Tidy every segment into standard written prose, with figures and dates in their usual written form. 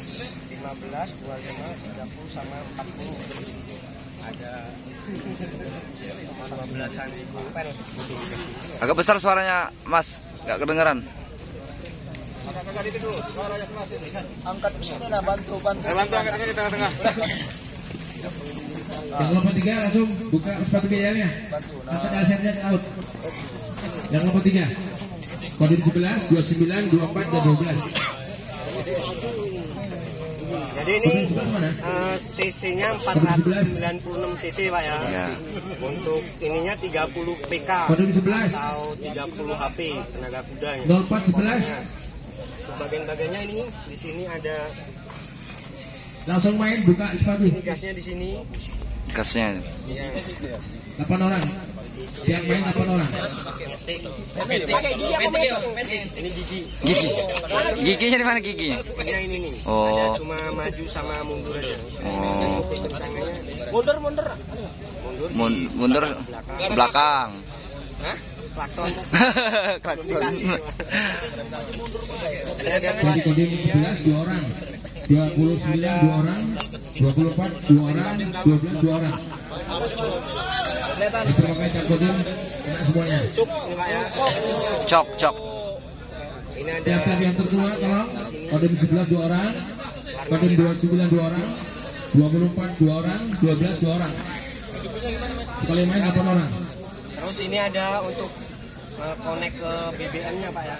15, 25, 30 sama 40. Ada 15-an pulpen. Agak besar suaranya, Mas. Nggak kedengeran. Angkat itu dulu, suaranya keras ini. Angkat ke sini lah, bantu. Bantu angkat ini di tengah-tengah. Yang kelompok 3 langsung buka sepatu BL-nya. Angkat LCD-nya ke laut. Yang kelompok 3. Kodim 11, 29, 24, dan 12. Jadi ini cc-nya 496 cc Pak ya. Untuk ininya 30 PK Kodim 11 atau 30 HP tenaga kudanya. 0411. Bagian-bagiannya ini di sini ada. Langsung main buka sepatu. Ini gasnya di sini. Gasnya. Iya. 8 orang. Tiap main 8 orang. Ini gigi. Giginya di mana giginya? Ini nih. Oh. Ada cuma maju sama mundur aja. Oh. Mundur Mundur belakang. Hah? Klakson. Klakson. Ada Jadi kodim 11 2 orang. 29 2 orang. 24 2 orang. 12 2 orang. Itu makanya kodim kena semuanya. cuk enggak ya? Cok. Ini ada Tiap-tiap yang tertua tolong. Kodim 11 2 orang. Kodim 29 2 orang. 24 2 orang. 12 2 orang. Sekali main 8 orang. Terus ini ada untuk connect ke BBM-nya Pak ya.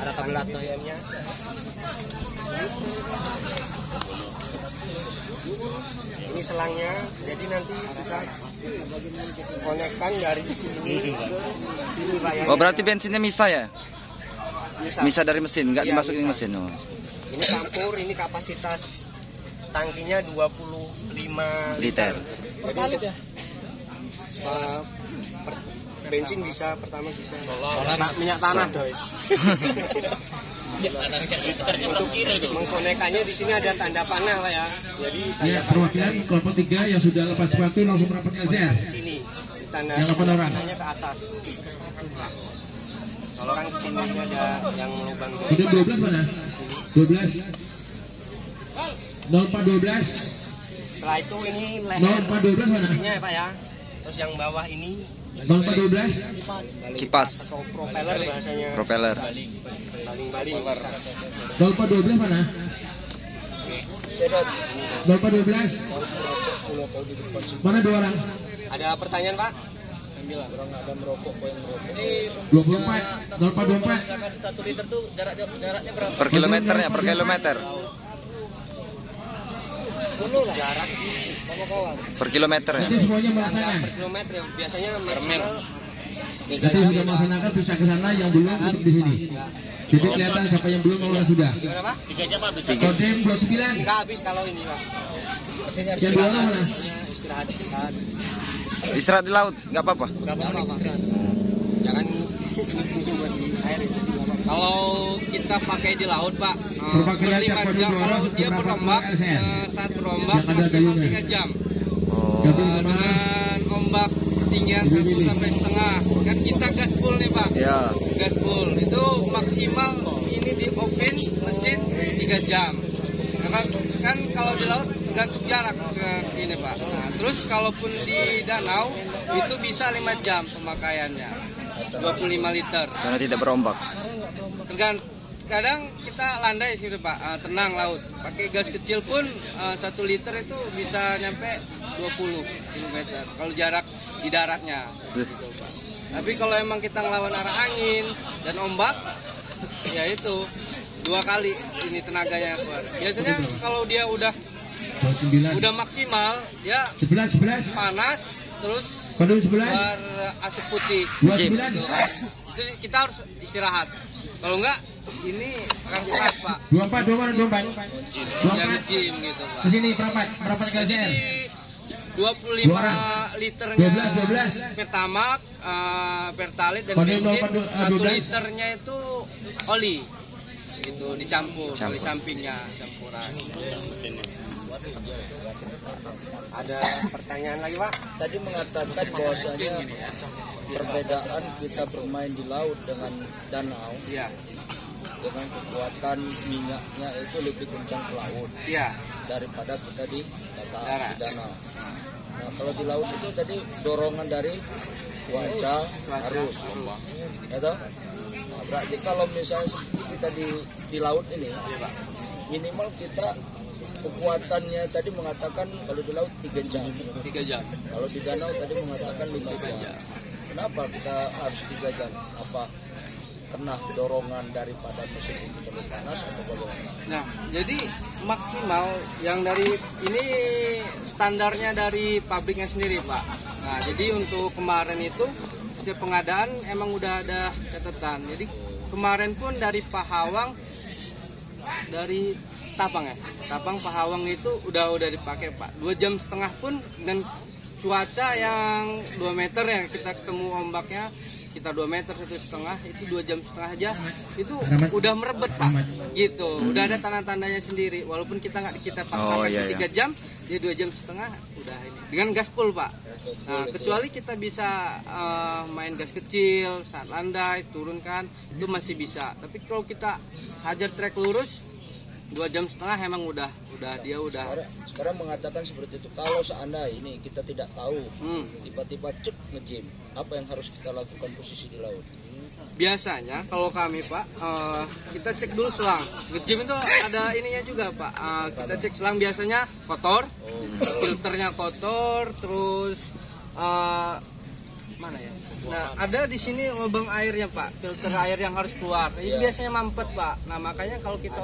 Ada kabel BBM-nya. Ini selangnya, jadi nanti kita konekkan dari sini ke sini Pak ya. Oh, berarti bensinnya misah ya? Bisa. Misah dari mesin, nggak Iya, dimasukin bisa. mesin. Oh. Ini campur, ini kapasitas tangkinya 25 Liter. Jadi untuk bensin bisa, pertama bisa. Minyak tanah doi. Untuk mengkonekkannya di sini ada tanda panah Pak ya. Jadi Ya, perwakilan kelompok 3 yang sudah lepas sepatu langsung merapat LCR. di sini tanda Yang 8 orang. panahnya ke atas. Kalau kan di sini ada yang lubang. Kodim 12 mana? 12 0412. Setelah itu ini leher 0412 mana? ininya ya Pak ya. Terus yang bawah ini 0412. Kipas. atau propeller bahasanya. Propeller. Baling-baling. 0412 mana? 0412. Mana 2 orang? Ada pertanyaan Pak? 24. 0424. 1 liter tuh jaraknya berapa? Per kilometernya, per kilometer. Jarak Sama kawan. Per kilometernya. Nanti semuanya merasakan. per kilometer ya. Biasanya maksimal Nanti sudah melaksanakan bisa ke sana, yang belum duduk di sini. Jadi kelihatan siapa yang belum orang sudah. gimana Pak? 3 jam habis. Kodim 29. Enggak habis kalau ini Pak. Yang 2 orang mana? Istirahat. Istirahat di laut, nggak apa-apa. Jangan buat di air itu. Kalau kita pakai di laut, Pak, Perpakaian tiap kodim 2 orang dia berapa berombak, LCR? saat berombak Yang ada maksimal gayungnya. 3 jam. Oh. Gabung sama Dengan ombak ketinggian 1,5 kan kita gas full nih, Pak. Ya. Gas full itu maksimal ini di oven mesin 3 jam. Karena kan kalau di laut tergantung jarak ke ini, Pak. Nah, terus kalaupun di danau itu bisa 5 jam pemakaiannya. 25 liter. Karena tidak berombak. Kadang kita landai sih Pak, tenang laut. Pakai gas kecil pun 1 liter itu bisa nyampe 20 km. Kalau jarak di daratnya. Gitu, Pak. Tapi kalau emang kita ngelawan arah angin dan ombak, ya itu 2 kali ini tenaganya keluar. Biasanya kalau dia udah 29. maksimal, ya 11. panas terus Kodim 11. keluar asap putih. 29. Itu kita harus istirahat. Kalau enggak, ini akan keras, Pak. 24. Ya ngejim gitu, Pak. Kesini merapat ke LCR. Jadi 25 Dua orang. liternya 12. Pertamax, Pertalite dan Kodim bensin. 1 12. liternya itu oli. Itu dicampur, Campur. oli sampingnya campuran. Ada pertanyaan lagi Pak? Tadi mengatakan bahwasanya perbedaan kita bermain di laut dengan danau. Iya. dengan kekuatan minyaknya itu lebih kencang ke laut Iya. daripada kita di Darat. di danau. Nah kalau di laut itu tadi dorongan dari cuaca arus, ya toh? Nah, berarti kalau misalnya seperti kita di laut ini, minimal kita kekuatannya tadi mengatakan kalau di laut 3 jam. 3 jam. Kalau di danau tadi mengatakan 5 jam. Kenapa kita harus 3 jam? Apa kena dorongan daripada mesin itu terlalu panas atau bagaimana? Nah, jadi maksimal yang dari ini standarnya dari pabriknya sendiri, Pak. Nah, jadi untuk kemarin itu setiap pengadaan emang udah ada catatan. Jadi kemarin pun dari Pahawang, dari Tapang ya, Tapang Pahawang itu udah dipakai, Pak. 2,5 jam pun, dan cuaca yang 2 meter ya, kita ketemu ombaknya kita 2 meter 1,5, itu 2,5 jam aja itu udah merebet, Pak, gitu. Udah ada tanda-tandanya sendiri, walaupun kita paksakan 3 jam, dia 2,5 jam udah ini dengan gas full, Pak. Nah, kecuali kita bisa main gas kecil saat landai turunkan, itu masih bisa. Tapi kalau kita hajar trek lurus 2,5 jam emang udah sekarang mengatakan seperti itu. Kalau seandainya ini kita tidak tahu, tiba-tiba cek nge-gym, apa yang harus kita lakukan posisi di laut? Biasanya kalau kami, Pak, kita cek dulu selang. Nge-gym itu ada ininya juga, Pak. Kita cek selang biasanya kotor, filternya kotor, terus mana ya? Nah, ada di sini lubang airnya, Pak, filter air yang harus keluar. Ini biasanya mampet, Pak. Nah, makanya kalau kita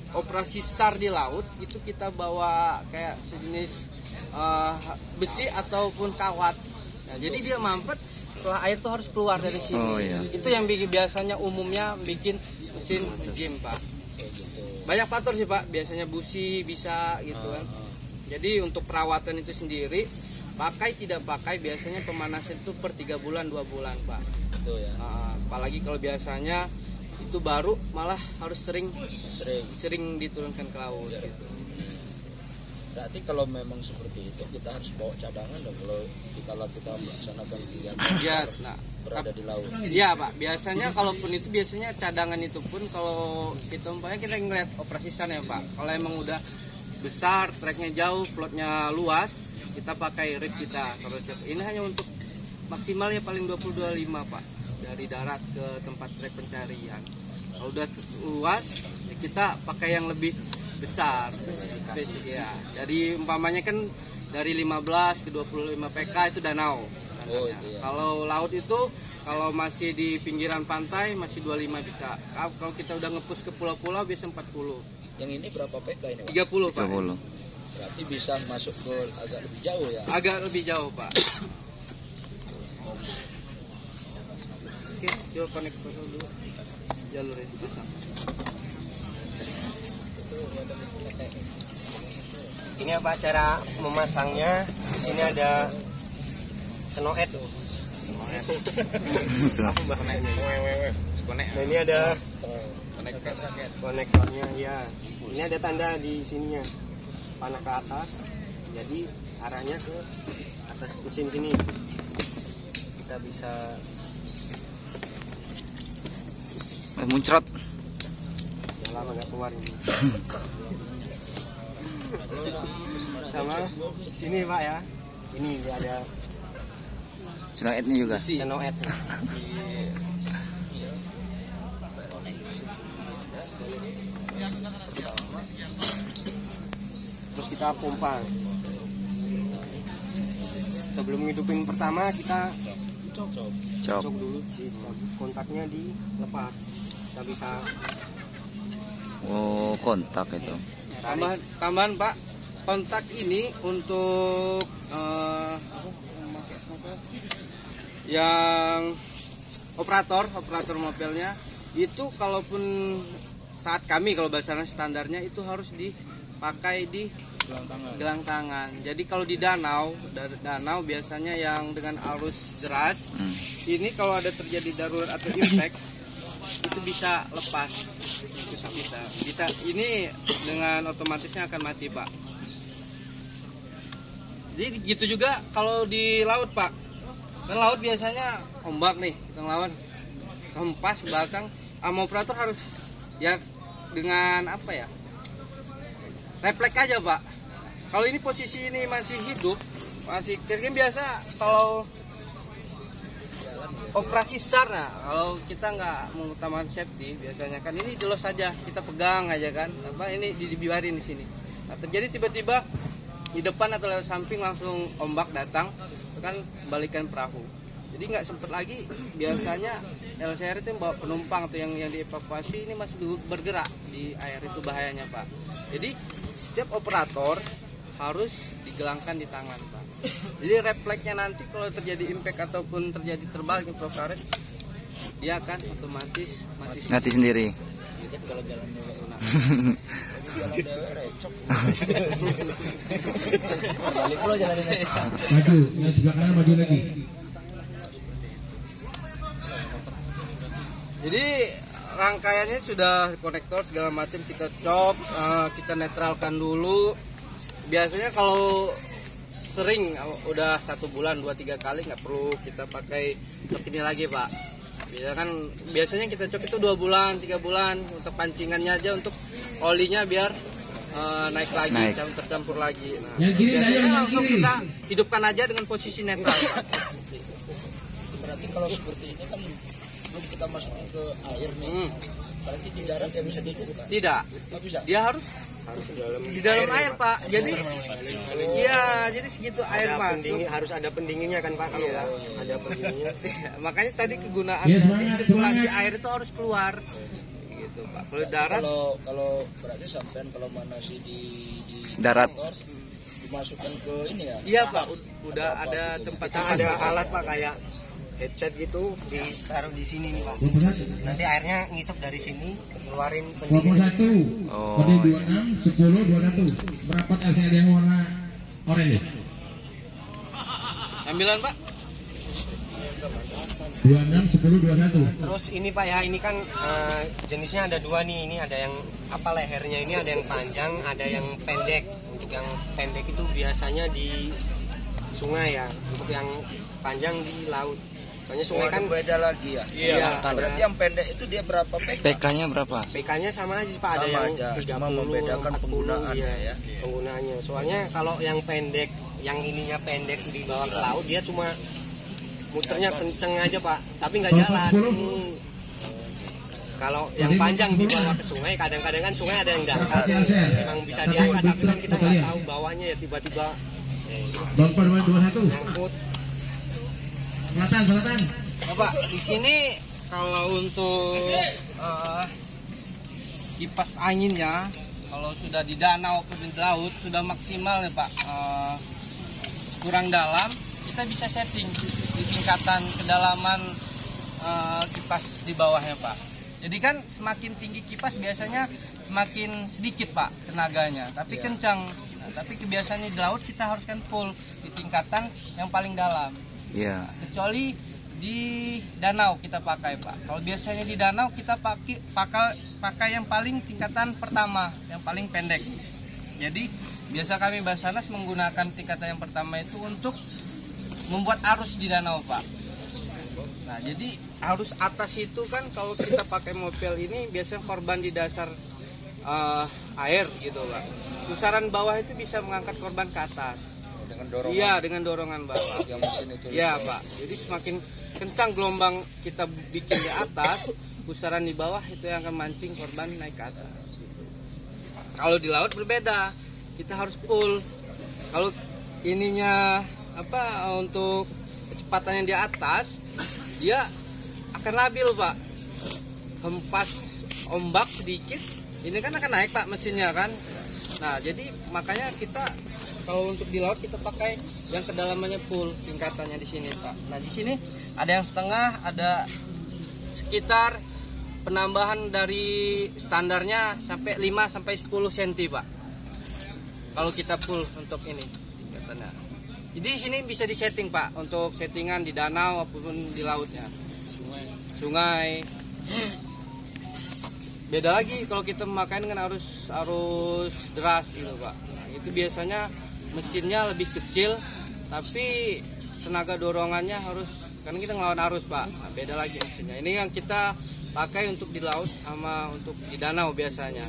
operasi SAR di laut itu kita bawa kayak sejenis besi ataupun kawat. Nah, jadi dia mampet, setelah air itu harus keluar dari sini. Itu yang biasanya umumnya bikin mesin gym, Pak. Banyak faktor sih, Pak. Biasanya busi bisa gitu kan. Jadi untuk perawatan itu sendiri, pakai tidak pakai biasanya pemanasan itu per 3 bulan 2 bulan, Pak. Itu ya. Apalagi kalau biasanya itu baru malah harus sering diturunkan ke laut gitu. Berarti kalau memang seperti itu kita harus bawa cadangan dong kalau kita melaksanakan kegiatan berada di laut. Iya, Pak. Biasanya kalaupun itu biasanya cadangan itu pun kalau kita umpamanya kita ngeliat operasi sana ya, Pak. Kalau emang udah besar, treknya jauh, plotnya luas, kita pakai rig kita. Kalau ini hanya untuk maksimalnya paling 20-25, Pak, dari darat ke tempat trek pencarian. Kalau udah luas, kita pakai yang lebih besar. Ya. Jadi umpamanya kan dari 15 ke 25 PK itu danau. Kalau laut itu kalau masih di pinggiran pantai masih 25 bisa. Kalau kita udah ngepus ke pulau-pulau biasa 40. Yang ini berapa PK ini, Pak? 30, Pak. 30. Berarti bisa masuk ke agak lebih jauh ya? Agak lebih jauh, Pak. Oke, coba connect dulu. Jalur itu bisa. Ini apa cara memasangnya? Di sini ada cenoet. Nah, ini ada konektornya ya. Ini ada tanda di sininya, panah ke atas, jadi arahnya ke atas mesin sini. Kita bisa muncrat. yang lama nggak keluar ini. Sama sini, Pak ya. Ini ada Cenoetnya juga. cenoet. Terus kita pompa. Sebelum ngidupin pertama kita cocok dulu, kontaknya dilepas. Kita bisa kontak itu. Tambahan, Pak, kontak ini untuk yang operator mobilnya itu, kalaupun saat kami kalau bahasanya standarnya itu harus dipakai di gelang tangan. Jadi kalau di danau biasanya yang dengan arus deras, ini kalau ada terjadi darurat atau impact itu bisa lepas, bisa ini dengan otomatisnya akan mati, Pak. Jadi gitu juga kalau di laut, Pak. Kan laut biasanya ombak nih, kita ngelawan hempas ke belakang, sama operator harus ya dengan apa ya, refleks aja Pak. Kalau ini posisi ini masih hidup, masih kan biasa kalau operasi SAR, nah kalau kita nggak mengutamakan safety biasanya kan ini jelas saja kita pegang aja kan, apa ini dibiarin di sini. Nah, terjadi tiba-tiba di depan atau lewat samping langsung ombak datang, itu kan balikan perahu. Jadi nggak sempet lagi, biasanya LCR itu yang bawa penumpang atau yang dievakuasi ini masih bergerak di air, itu bahayanya Pak. Jadi setiap operator harus digelangkan di tangan Pak. Jadi refleksnya nanti kalau terjadi impact ataupun terjadi terbalik info karet, dia akan otomatis Mati sendiri. Kalau jalan recok. Balik lo jalannya. Maju, yang sebelah kanan maju lagi. Jadi rangkaiannya sudah konektor segala macam kita cop, kita netralkan dulu. Biasanya kalau sering udah 1 bulan 2-3 kali nggak perlu kita pakai cok ini lagi Pak. Biasanya kita cok itu 2 bulan 3 bulan untuk pancingannya aja, untuk olinya biar naik lagi, tercampur lagi. Nah, yang kiri biasanya yang kiri. kita hidupkan aja dengan posisi netral Pak. Berarti kalau seperti ini kan belum kita masukin ke air nih. Berarti di darat dia bisa hidup kan? Tidak. Nggak bisa. Dia harus di dalam air Pak. Jadi iya, jadi segitu air masuk harus ada pendinginnya kan Pak, kalau nggak ada pendinginnya. makanya tadi kegunaan semangat, sirkulasi semangat. air itu harus keluar gitu Pak. Kalau darat Kalau berarti sampean kalau mana sih di Darat. motor, dimasukkan ke ini ya? iya Pak, udah ada Kita tempat-tempat ada alat Pak kayak headset gitu, ditaruh di sini nih Pak. 21. Nanti airnya ngisep dari sini, keluarin pendingin. 21. Oh, Kode 26 10 21. Merapat LCD yang warna oranye. ambilan Pak. 26 10 21. Terus ini Pak ya, ini kan jenisnya ada 2 nih. Ini ada yang apa, lehernya ini ada yang panjang, ada yang pendek. Untuk yang pendek itu biasanya di sungai ya, untuk yang panjang di laut. Soalnya sungai kan beda lagi ya. Iya, Berarti yang pendek itu dia berapa PK? PK-nya berapa? PK-nya sama aja Pak, ada Sama yang aja, 30, cuma membedakan 40, penggunaannya iya, ya. penggunaannya. Soalnya kalau yang pendek, yang ininya pendek dibawa ke laut, dia cuma muternya kenceng aja Pak, tapi nggak jalan. Kalau yang panjang dibawa ke sungai, kadang-kadang kan sungai ada yang dangkal, memang bisa diangkat, tapi kan kita nggak tahu bawahnya ya, tiba-tiba Lompat 21. nyangkut. Selatan. Nah, Pak, di sini kalau untuk kipas anginnya, kalau sudah di danau atau di laut sudah maksimal ya Pak, kurang dalam, kita bisa setting di tingkatan kedalaman kipas di bawahnya Pak. Jadi kan semakin tinggi kipas biasanya semakin sedikit Pak tenaganya, tapi kencang. Nah, tapi kebiasaannya di laut kita harus kan full di tingkatan yang paling dalam. Iya. Kecuali di danau kita pakai Pak. Kalau biasanya di danau kita pakai yang paling tingkatan pertama, yang paling pendek. Jadi biasa kami Basarnas menggunakan tingkatan yang pertama itu untuk membuat arus di danau Pak. Nah jadi arus atas itu kan kalau kita pakai mobil ini biasanya korban di dasar air gitu Pak. Pusaran bawah itu bisa mengangkat korban ke atas. Dengan dorongan. Iya, dengan dorongan bawah. Yang mesin itu. Iya Pak. Jadi semakin kencang gelombang kita bikin di atas, pusaran di bawah itu yang akan mancing korban naik ke atas. Kalau di laut berbeda, kita harus full. Kalau ininya apa untuk kecepatan yang di atas, dia akan labil Pak. Hempas ombak sedikit, ini kan akan naik Pak mesinnya kan. Nah jadi makanya kita kalau untuk di laut kita pakai yang kedalamannya full tingkatannya di sini Pak. Nah di sini ada yang setengah, ada sekitar penambahan dari standarnya sampai 5 sampai 10 cm Pak. Kalau kita full untuk ini tingkatannya. Jadi di sini bisa disetting Pak untuk settingan di danau maupun di lautnya. Sungai. Beda lagi kalau kita memakai dengan arus deras gitu Pak. Nah, itu biasanya mesinnya lebih kecil tapi tenaga dorongannya harus, karena kita ngelawan arus Pak. Nah, beda lagi mesinnya. Ini yang kita pakai untuk di laut sama untuk di danau biasanya.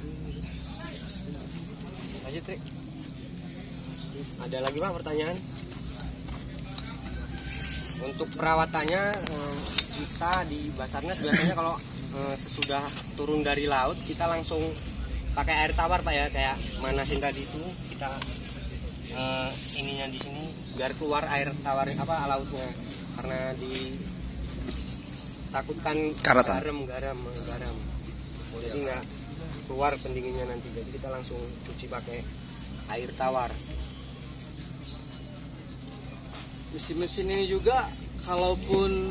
Lanjut, Trik. Ada lagi Pak pertanyaan? Untuk perawatannya kita di Basarnas biasanya kalau sesudah turun dari laut kita langsung pakai air tawar Pak ya, kayak manasin tadi itu kita ininya di sini biar keluar air tawar lautnya, karena ditakutkan garam. Jadi nggak keluar pendinginnya nanti, jadi kita langsung cuci pakai air tawar. Mesin-mesin ini juga kalaupun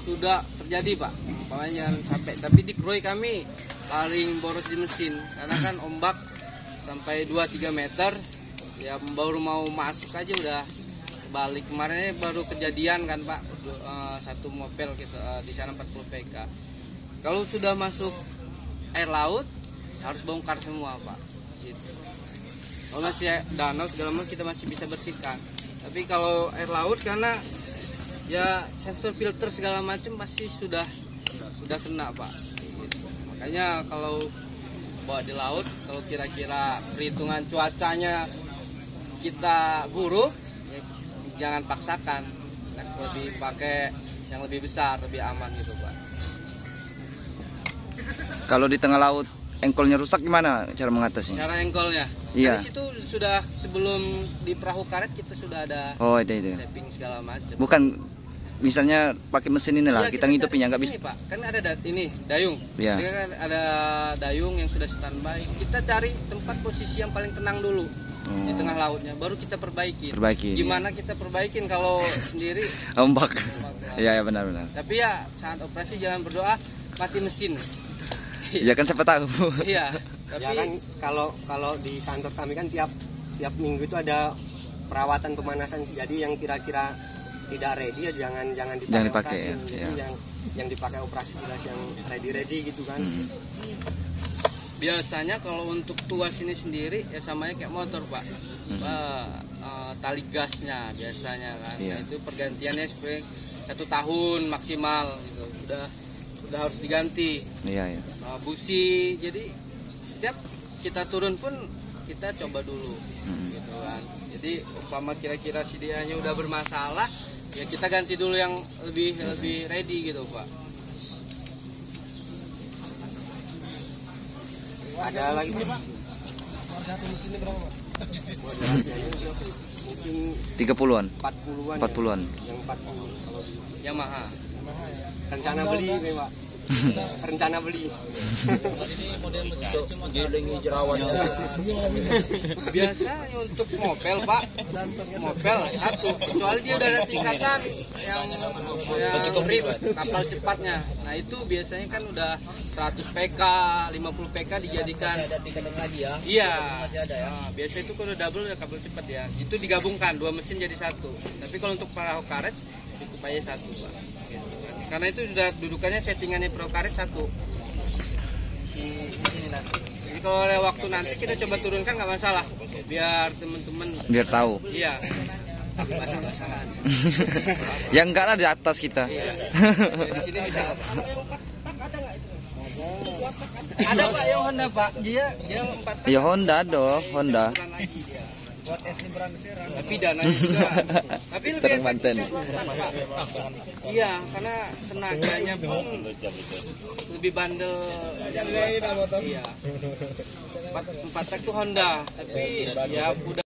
sudah terjadi Pak, umpamanya jangan sampai, tapi di Kroy kami paling boros di mesin karena kan ombak sampai 2-3 meter ya, baru mau masuk aja udah balik. Kemarin baru kejadian kan Pak, satu mobil kita di sana 40 PK. Kalau sudah masuk air laut harus bongkar semua Pak gitu. Kalau masih danau segala macam kita masih bisa bersihkan, tapi kalau air laut karena ya sensor filter segala macam pasti sudah kena Pak gitu. Makanya kalau bawa di laut, kalau kira-kira perhitungan cuacanya kita buruk ya, jangan paksakan, lebih pakai yang lebih besar, lebih aman gitu Pak. Kalau di tengah laut engkolnya rusak gimana cara mengatasinya? Cara engkolnya? Iya. Di situ sudah sebelum di perahu karet kita sudah ada itu. shaping segala macam. Bukan misalnya pakai mesin inilah Ya, kita ngintipinnya nggak bisa. Ini Pak, kan ada ini dayung. Iya. Jadi kan ada dayung yang sudah standby. Kita cari tempat posisi yang paling tenang dulu di tengah lautnya, baru kita perbaiki. Gimana kita perbaikin kalau sendiri? Ombak. Iya benar. Tapi ya saat operasi jangan berdoa mati mesin. Iya kan siapa tahu. Iya. Tapi Ya kan kalau di kantor kami kan tiap minggu itu ada perawatan pemanasan. Jadi yang kira-kira tidak ready ya jangan dipakai ya. Jadi yang dipakai operasi jelas yang ready gitu kan. Biasanya kalau untuk tuas ini sendiri ya samanya kayak motor Pak. Tali gasnya biasanya kan. Iya. Nah, itu pergantiannya seperti 1 tahun maksimal gitu. Udah harus diganti. Iya. Busi, jadi setiap kita turun pun kita coba dulu gitu kan. Jadi umpama kira-kira CDA-nya udah bermasalah ya kita ganti dulu yang lebih ready gitu Pak. Ada lagi Pak? Harga mesinnya berapa Pak? Mungkin 30-an. 40-an. Yang 40 kalau di Yamaha. Rencana beli nih Pak. Rencana beli. Gilingi jerawatnya. Biasanya untuk mopel Pak, mopel 1, kecuali dia udah ada tingkatan yang RIP, kapal cepatnya. Nah itu biasanya kan udah 100 PK, 50 PK dijadikan. Masih ada tingkatan lagi ya? Iya. Masih ada ya? Nah, biasanya itu kalau double ya kapal cepat ya. Itu digabungkan 2 mesin jadi 1. Tapi kalau untuk perahu karet cukup aja 1 Pak. Karena itu sudah dudukannya settingannya perahu karet 1. Ini nanti. Jadi kalau ada waktu nanti kita coba turunkan nggak masalah. Biar teman-teman Biar tahu. Iya. Tapi masalah-masalah. Ya enggak lah di atas kita. Iya. Di sini bisa. Ada Pak yang Honda Pak. Dia 4. Ya Honda dong, Honda. Buat tapi dananya juga. Tapi lebih Terang Banten. Iya, karena tenaganya pun lebih bandel yang iya. 4 tak itu Honda, tapi ya udah